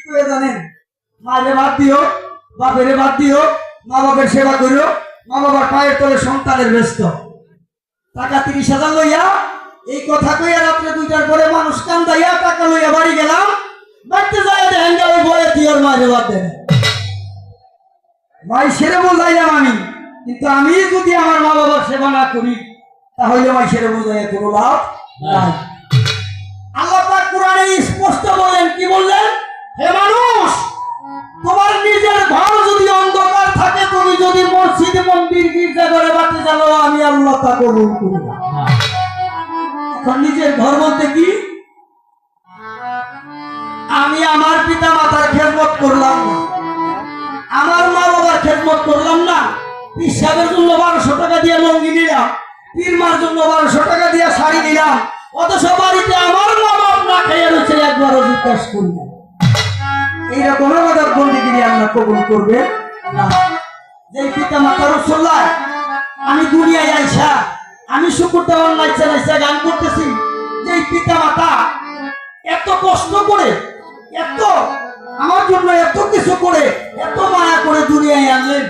করে জানেন, মায়ের বাদ দিও, বাপের বাদ দিও, মা বাপের সেবা করিও, মা বাবার পায়ের তলে সন্তানের ব্যস্ত। টাকা 30,000 লইয়া এই কথা কইয়া রাত্রে 2টার পরে মানুষ কান্দাইয়া টাকা লইয়া বাড়ি গেলাম। বাড়িতে যাই দেখেন ওই বয়ে দিওর মায়ের বাদ দেন। ভাই সেরে বোঝাইলাম আমি, কিন্তু আমি যদি আমার মা বাবার সেবা না করি তাহলে ভাই সেরে বোঝাইয়া কোনো লাভ নাই। আল্লাহ পাক কোরআনে স্পষ্ট বলেন, কি বললেন? হে মানুষ, তোমার নিজের ঘর যদি অন্ধকার থাকে, তুমি যদি মসজিদ মন্দির গির্জা ঘরে বাতি জ্বালাও, আমি আল্লাহ তা কবুল করি না। এখন নিজের ঘর বলতে কি? আমি আমার পিতা মাতার খেদমত করলাম না, আমার মা বাবার খেদমত করলাম না, পীর সাহেবের জন্য 1200 টাকা দিয়ে লঙ্গি নিলাম, পীর মার জন্য 1200 টাকা দিয়ে শাড়ি নিলাম, অথচ বাড়িতে আমার মা বাপ না খেয়ে রয়েছে, একবারও জিজ্ঞাসা করি না। এইরকম আমাদের বন্দিগিরি আল্লাহ কবুল করবে না। যে পিতা মাতার উসল্লায় আমি দুনিয়ায় আইসা আমি শুকুর দেওয়ার নাইচা নাইচা গান করতেছি, যে পিতা মাতা এত কষ্ট করে, এত আমার জন্য এত কিছু করে, এত মায়া করে দুনিয়ায় আনলেন,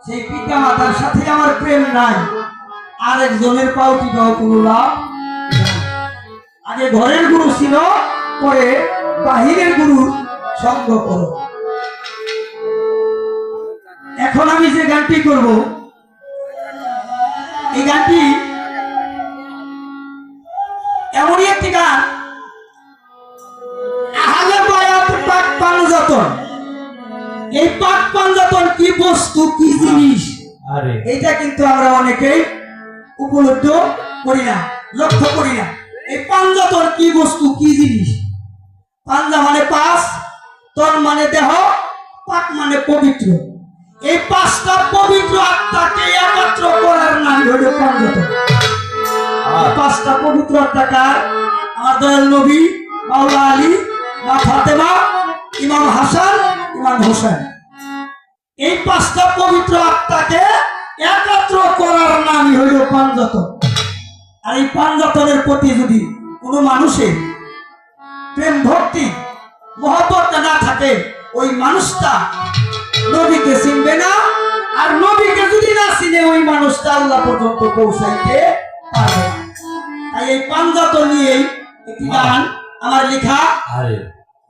সেই পিতা মাতার সাথে আমার প্রেম নাই, আরেকজনের পাউটি পাও কোনো লাভ। আগে ঘরের গুরু ছিল, পরে বাহিরের গুরু সঙ্গ করো। এখন আমি যে গানটি করব, এই গানটি এমনই একটি গান, আহলে বায়াত পাক পাঞ্জাতন। এই পাক পাঞ্জাতন কি বস্তু, কি জিনিস, এইটা কিন্তু আমরা অনেকেই উপলব্ধ করি না, লক্ষ্য করি না। এই পাঞ্জাতন কি বস্তু, কি জিনিস? পাঞ্জা মানে পাঁচ, তন মানে দেহ, পাক মানে পবিত্র। এই 5টা পবিত্র আত্মাকে একত্র করার নাম হলো পাঞ্জাতন। 5টা পবিত্র আত্মা কার? আমার দয়াল নবী, মাওলা আলী, মা ফাতেমা, ইমাম হাসান, ইমাম হোসেন। এই 5টা পবিত্র আত্মাকে একত্র করার নামই হলো পাঞ্জাতন। আর এই পাঞ্জাতনের প্রতি যদি কোনো মানুষের প্রেম ভক্তি মহব্বত না থাকে, ওই মানুষটা নবীকে চিনবে না, আর নবীকে যদি না চিনে ওই মানুষটা আল্লাহ পর্যন্ত পৌঁছাইতে পারবে না। তাই এই পাঞ্জাতন নিয়েই একটি গান আমার লেখা।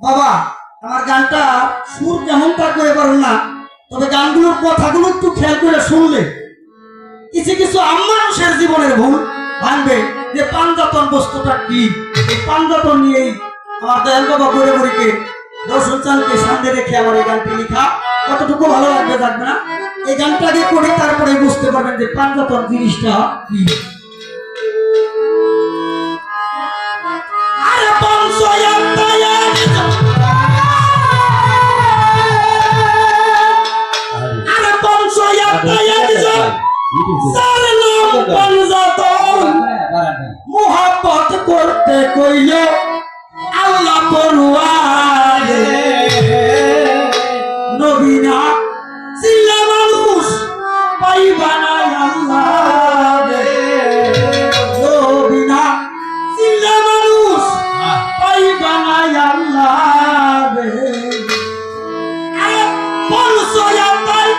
বাবা, আমার গানটা সুর কেমন তা করে পারুন না, তবে গানগুলোর কথাগুলো একটু খেয়াল করে শুনলে কিছু কিছু মানুষের জীবনের ভুল ভাঙবে, যে পাঞ্জাতন বস্তুটা কি। এই পাঞ্জাতন নিয়েই আমার দয়াল বাবা বলে বলিকে রসুল চাঁদকে সামনে রেখে আমার এই গানটি লেখা। কতটুকু ভালো লাগবে থাকবে না, এই গানটা আগে করে তারপরে বুঝতে পারবেন যে পাঞ্জাতন জিনিসটা কি। আরে মোহাব্বত করতে কইল আল্লাহ পড়ুয়ারে, নবী না চিল্লা মানুষ পাইবা না আল্লাহ রে, নবী না চিল্লা মানুষ পাইবা না আল্লাহ রে। আরে পঞ্চয়াতায়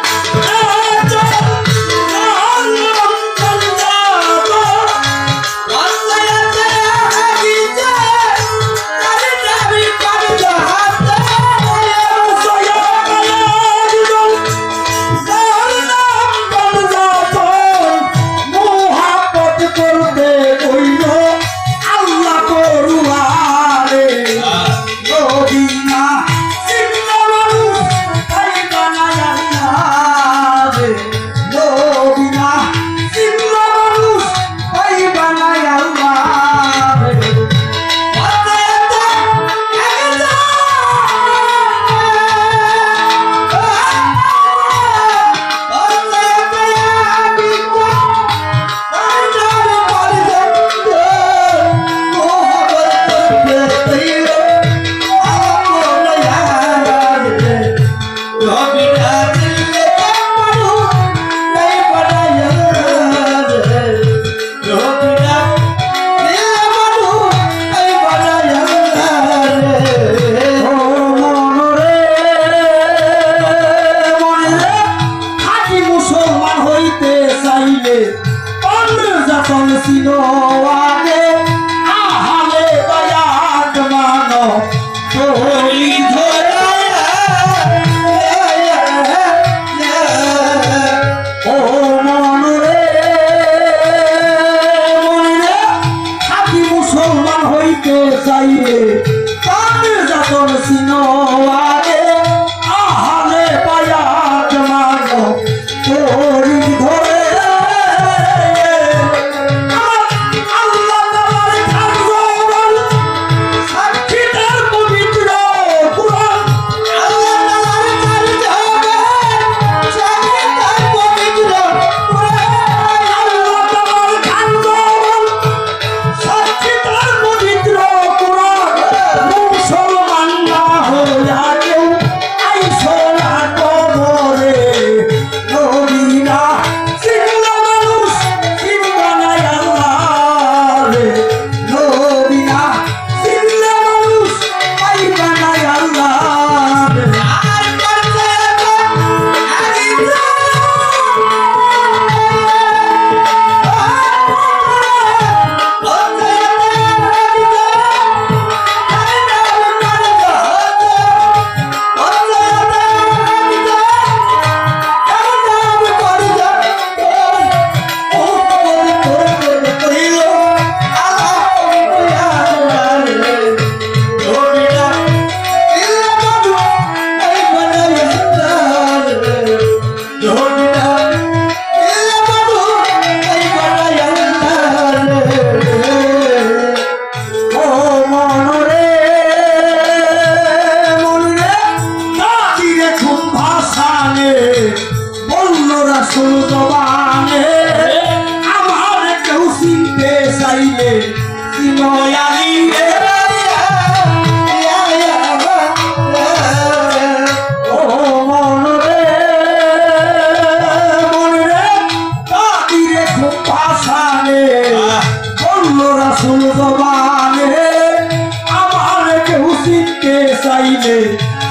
চাইলে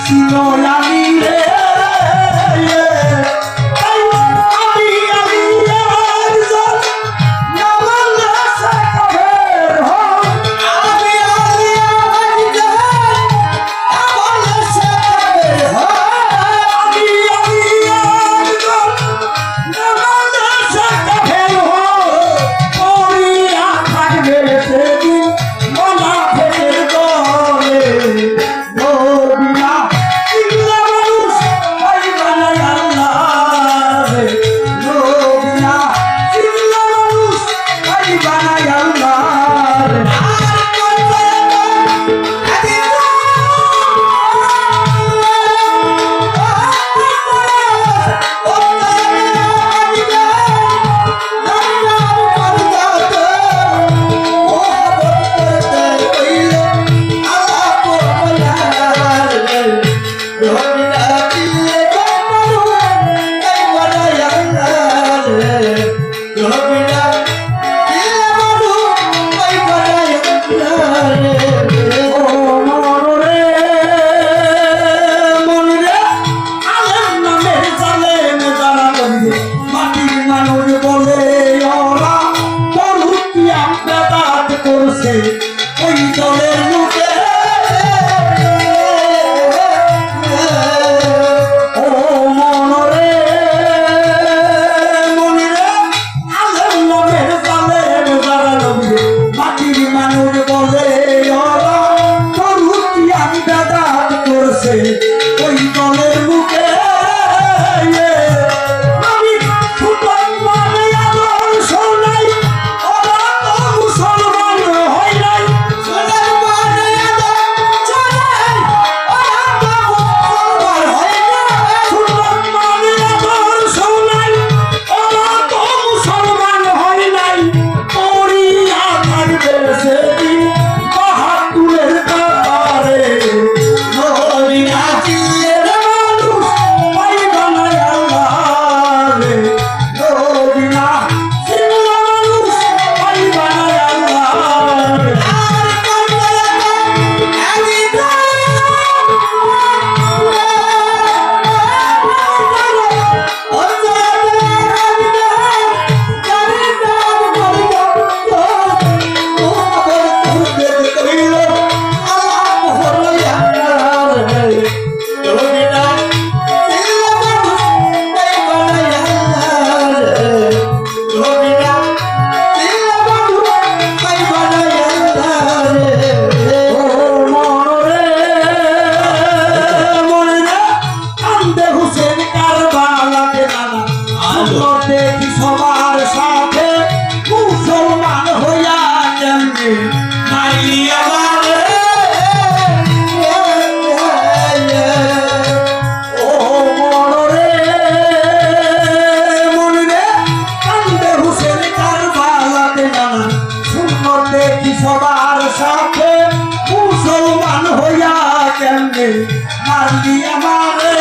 সিনয়ানি রে ওই দলের মুখে ও মনরে মনিরে আলেম নামের জালেম যারা নবী মাটির মানুষ বলে ওরা করুতিয়ান বেদাত করছে ওই দলের মুখে সবার সাথে মুসলমান হইয়া কেমনে নাইলি আমারে ও মনরে মনিরে কান্দে হুসেন কারবালাতে নানা সুন্দর দেখি সবার সাথে মুসলমান হইয়া কেমনে নাইলি আমারে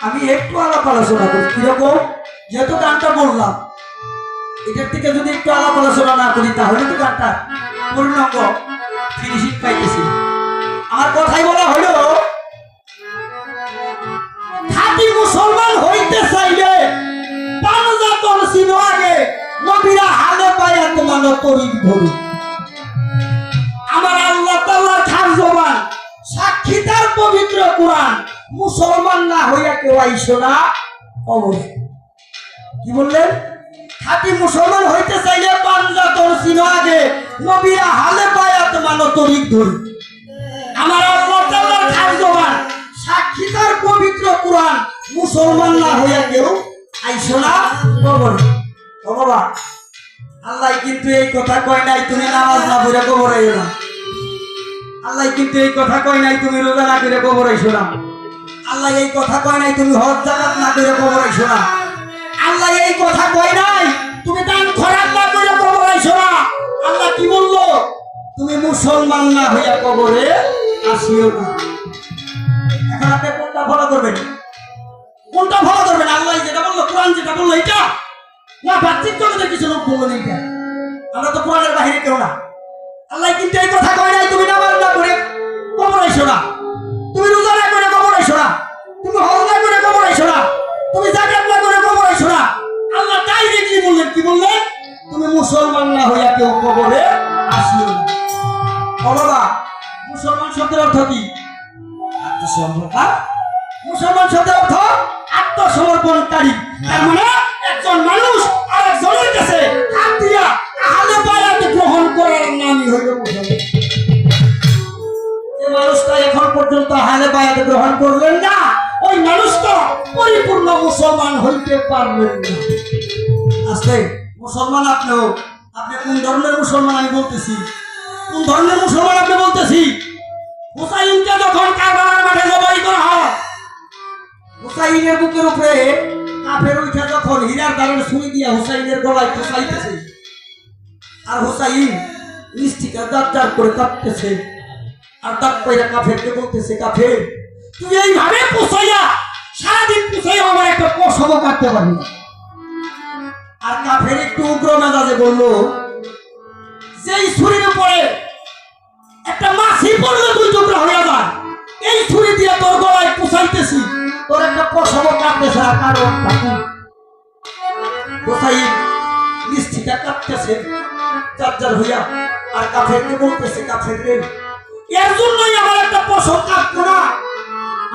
আমি একটু আলাপ আলোচনা করি কিরকম যেহেতু গানটা বললাম এটার থেকে যদি একটু আলাপ আলোচনা না করি তাহলে তো গানটা পূর্ণাঙ্গ ফিনিশিং পাইতেছি। আমার কথাই বলা হলো নবীরা হালে বায়াত মানো তরিক ধরি। আমার আল্লাহ তাআলার খাস জবান, সাক্ষী তার পবিত্র কোরআন, মুসলমান না হইয়া কেউ আইসো না কবরে। কি বললেন? খাঁটি মুসলমান হইতে চাইলে পাঞ্জাতন চিনো আগে, নবীরা হালে বায়াত মানো তরিক ধরি। আমার আল্লাহ তাআলার খাস জবান, সাক্ষী তার পবিত্র কোরআন, মুসলমান না হইয়া কেউ আইসো না কবরে। ও বাবা, আল্লাহ কিন্তু এই কথা কয় নাই তুমি নামাজ না পড়ে কবরে আইও না। আল্লাহ কিন্তু এই কথা কয় নাই তুমি রোজা না করে কবর আইসো না। আল্লাহ এই কথা কয় নাই তুমি হজ যাকাত না করে কবর আইসো না। আল্লাহ এই কথা কয় নাই তুমি দান খয়রাত না করে কবর আইসো না। আল্লাহ কি বললো? তুমি মুসলমান না হইয়া কবরে আসিও না। এখন আপনি কোনটা ফলো করবেন? কোনটা ফলো করবেন? আল্লাহ যেটা বললো, কোরআন যেটা বললো এটা, না বাহ্যিক জগতের কিছু লোক বললো না এটা? আমরা তো কোরআনের বাহিরে কেউ না। আল্লাহ কিন্তু এই কথা কয় নাই তুমি নামাজ না করে কবর আইসো না, তুমি রোজা না করে কবর আইসো না, তুমি হজ না করে কবর আইসো না, তুমি যাকাত না করে কবর আইসো না। আল্লাহ ডাইরেক্টলি বললেন, কি বললেন? তুমি মুসলমান না হইয়া কেউ কবরে আসিও না। ও বাবা, মুসলমান শব্দের অর্থ কি? আত্মসমর্পণ। মুসলমান শব্দের অর্থ আত্মসমর্পণকারী। তার মানে একজন মানুষ আরেকজনের কাছে হাত দিয়া আহলে বায়াত গ্রহণ করার নামই হইল মুসলমান। যে মানুষটা এখন পর্যন্ত আহলে বায়াত গ্রহণ করলেন না, ওই মানুষটা পরিপূর্ণ মুসলমান হইতে পারলেন না। আস্তে মুসলমান আপনিও, আপনি কোন ধর্মের মুসলমান আমি বলতেছি, কোন ধর্মের মুসলমান আপনি বলতেছি? হুসাইনকে যখন কারবালার মাঠে জবাই করা হয়, হুসাইনের বুকের উপরে কাফের উঠে যখন হীরার দাঁড়ের ছুরি দিয়া হুসাইনের গলায় খোঁচাইতেছে, আর হুসাইন নিষ্ঠিকা দাঁত করে কাঁপতেছে, আর দাঁত পাইরা কাফেরকে বলতেছে, কাফের তুই এইভাবে পোষাইয়া সারাদিন পোষাইয়া আমার একটা পশম কাটতে পারবি না। আর কাফের একটু উগ্র মেজাজে বললো, যেই ছুরির উপরে একটা মাছি পড়লে দুই টুকরা হয়ে যায়, এই ছুরি দিয়ে তোর গলায় পোষাইতেছি, তোর একটা পশম কাটতেছে আর কারো হুসাইন নিষ্ঠিকা কাঁপতেছে চার্জার হইয়া, আর কাফেরকে বলতেছে, কাফের রে এর জন্যই আমার একটা পশম কাটতো না।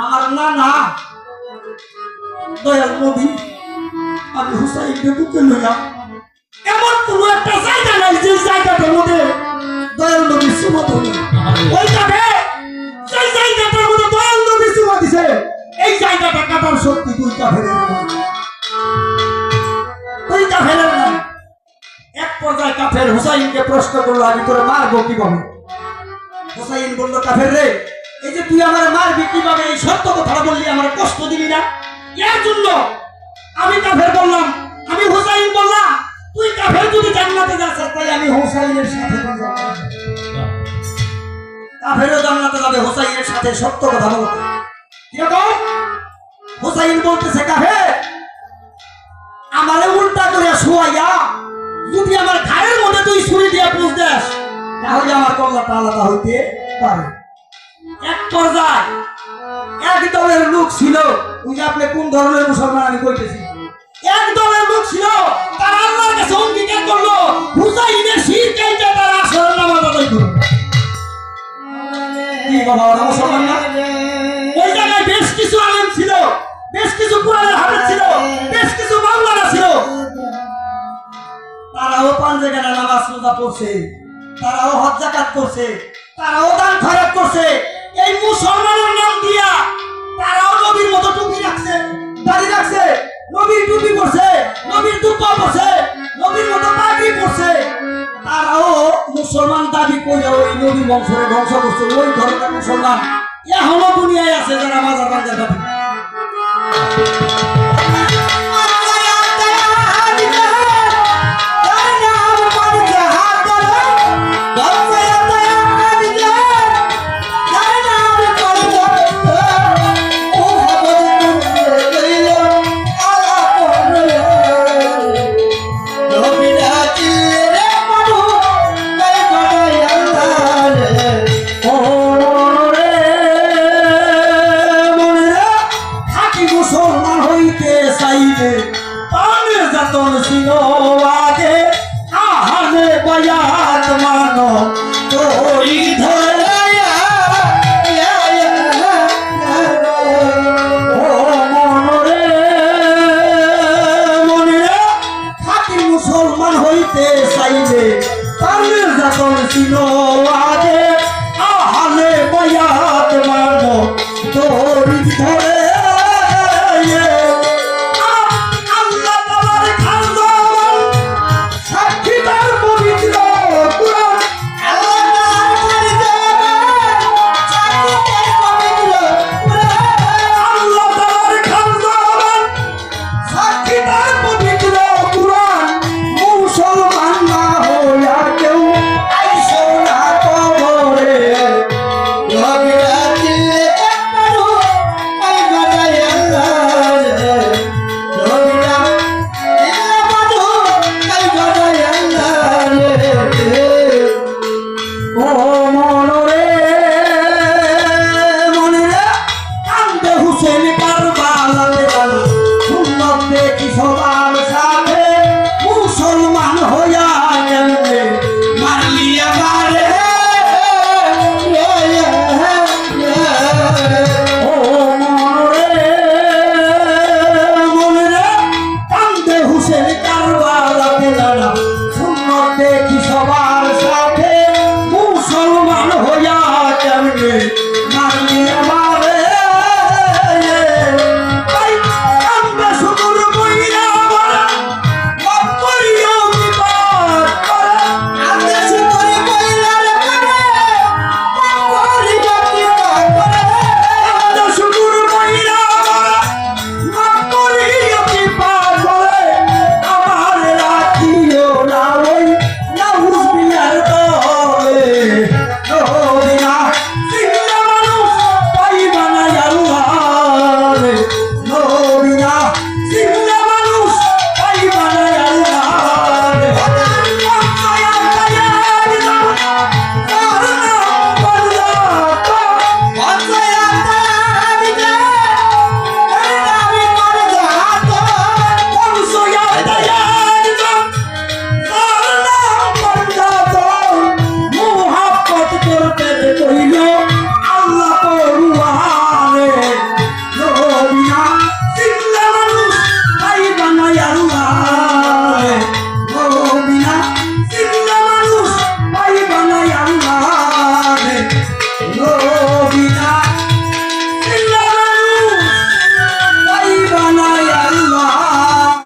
আমার নানা দয়াল নবী, আমি হুসাইনকে বুকে লইয়া এমন কোন একটা জায়গা নাই যে জায়গাটার মধ্যে দয়াল নবী সুমা ধরে, ওই কাফে সেই জায়গাটার মধ্যে দয়াল নবী সুমা দিছে, এই জায়গাটা কাটার শক্তি দুই কাফেরের না। দুই কাফেরের না। এক পর্যায়ে কাফের হুসাইনকে প্রশ্ন করলো, আমি তোরে মারবো কিভাবে? হুসাইন বললো, কাফের রে এই যে তুই আমার মারবি কিভাবে, এই সত্য কথাটা বললি, আমার কষ্ট দিবি না? এর জন্য আমি কাফের বললাম, আমি হুসাইন বললাম, তুই কাফের যদি জান্নাতে যাস তাই আমি হুসাইনের সাথে যাব। কাফেরও জান্নাতে যাবে হুসাইনের সাথে, সত্য কথা বলতে। কিরকম? হুসাইন বলতেছে, কাফের আমারে উল্টা করে শুয়াইয়া যদি আমার ঘাড়ের মধ্যে তুই ছুরি দিয়ে পুষ দেস, তাহলে আমার কল্লাটা আলাদা হইতে পারে। এক পর্যায়ে এক দলের লোক ছিল, ওই যে আপনি কোন ধরনের মুসলমান আমি কইতেছি, এক দলের লোক ছিল, তারা আল্লাহর কাছে অঙ্গীকার করলো হুসাইনের শির কাইটা তারা আসরের নামাজ আদায় করবে। কি বাবা, ওরা মুসলমান না? ওই জায়গায় বেশ কিছু আলেম ছিল, বেশ কিছু কোরআনের হাফেজ ছিল, বেশ কিছু মাওলানা ছিল, তারাও পাঁচে গানা নামাজ রোজা পড়ছে, তারাও হজ যাকাত করছে, তারাও দান খয়রাত করছে। এই মুসলমানের নাম দিয়া তারাও নবীর মতো টুপি রাখছে, দাড়ি রাখছে, নবীর টুপি পরছে, নবীর জুব্বা পরছে, নবীর মতো পাগড়ি পরছে। তারাও মুসলমান দাবি করে ওই নবী বংশরে ধ্বংস করছে। ওই ধরনের মুসলমান এখনো দুনিয়ায় আছে যারা মাজার বাজার দাবি। পানে যতন ছিল আগে আহানে বায়াত মানো তোরি ধর